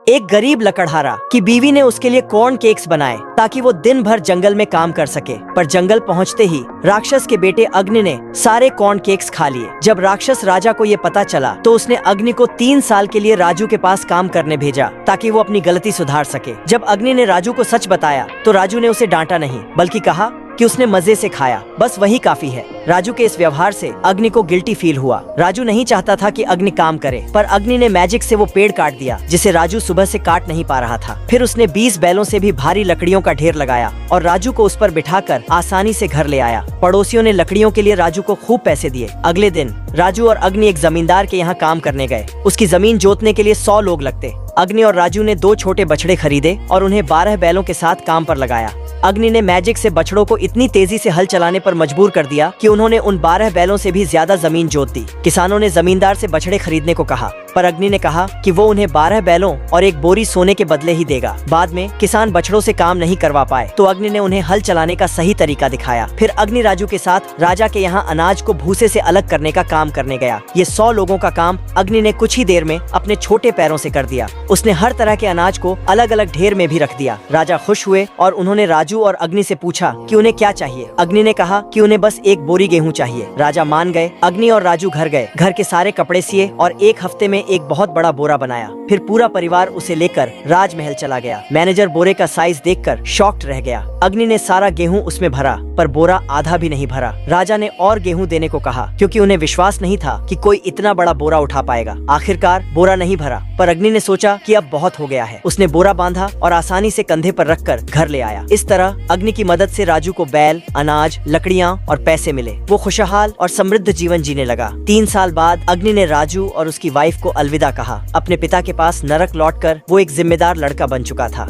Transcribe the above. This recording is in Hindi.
एक गरीब लकड़हारा की बीवी ने उसके लिए कॉर्न केक्स बनाए ताकि वो दिन भर जंगल में काम कर सके। पर जंगल पहुंचते ही राक्षस के बेटे अग्नि ने सारे कॉर्न केक्स खा लिए। जब राक्षस राजा को ये पता चला तो उसने अग्नि को 3 साल के लिए राजू के पास काम करने भेजा ताकि वो अपनी गलती सुधार सके। जब अग्नि ने राजू को सच बताया तो राजू ने उसे डांटा नहीं, बल्कि कहा कि उसने मजे से खाया, बस वही काफी है। राजू के इस व्यवहार से अग्नि को गिल्टी फील हुआ। राजू नहीं चाहता था कि अग्नि काम करे, पर अग्नि ने मैजिक से वो पेड़ काट दिया जिसे राजू सुबह से काट नहीं पा रहा था। फिर उसने 20 बैलों से भी भारी लकड़ियों का ढेर लगाया और राजू को उस पर बिठाकर आसानी से घर ले आया। पड़ोसियों ने लकड़ियों के लिए राजू को खूब पैसे दिए। अगले दिन राजू और अग्नि एक जमींदार के यहाँ काम करने गए। उसकी जमीन जोतने के लिए 100 लोग लगते। अग्नि और राजू ने 2 छोटे बछड़े खरीदे और उन्हें 12 बैलों के साथ काम पर लगाया। अग्नि ने मैजिक से बछड़ों को इतनी तेजी से हल चलाने पर मजबूर कर दिया कि उन्होंने उन 12 बैलों से भी ज्यादा जमीन जोत दी। किसानों ने जमींदार से बछड़े खरीदने को कहा, पर अग्नि ने कहा कि वो उन्हें 12 बैलों और एक बोरी सोने के बदले ही देगा। बाद में किसान बछड़ों से काम नहीं करवा पाए तो अग्नि ने उन्हें हल चलाने का सही तरीका दिखाया। फिर अग्नि राजू के साथ राजा के यहाँ अनाज को भूसे से अलग करने का काम करने गया। ये 100 लोगों का काम अग्नि ने कुछ ही देर में अपने छोटे पैरों से कर दिया। उसने हर तरह के अनाज को अलग अलग ढेर में भी रख दिया। राजा खुश हुए और उन्होंने राजू और अग्नि से पूछा कि उन्हें क्या चाहिए। अग्नि ने कहा कि उन्हें बस एक बोरी गेहूं चाहिए। राजा मान गए। अग्नि और राजू घर गए, घर के सारे कपड़े सिए और 1 हफ्ते में एक बहुत बड़ा बोरा बनाया। फिर पूरा परिवार उसे लेकर राजमहल चला गया। मैनेजर बोरे का साइज देखकर शॉक्ड रह गया। अग्नि ने सारा गेहूं उसमें भरा, पर बोरा आधा भी नहीं भरा। राजा ने और गेहूं देने को कहा क्योंकि उन्हें विश्वास नहीं था कि कोई इतना बड़ा बोरा उठा पाएगा। आखिरकार बोरा नहीं भरा, पर अग्नि ने सोचा कि अब बहुत हो गया है। उसने बोरा बांधा और आसानी से कंधे पर रखकर घर ले आया। इस तरह अग्नि की मदद से राजू को बैल, अनाज, लकड़ियाँ और पैसे मिले। वो खुशहाल और समृद्ध जीवन जीने लगा। 3 साल बाद अग्नि ने राजू और उसकी वाइफ को अलविदा कहा। अपने पिता के पास नरक लौटकर वो एक जिम्मेदार लड़का बन चुका था।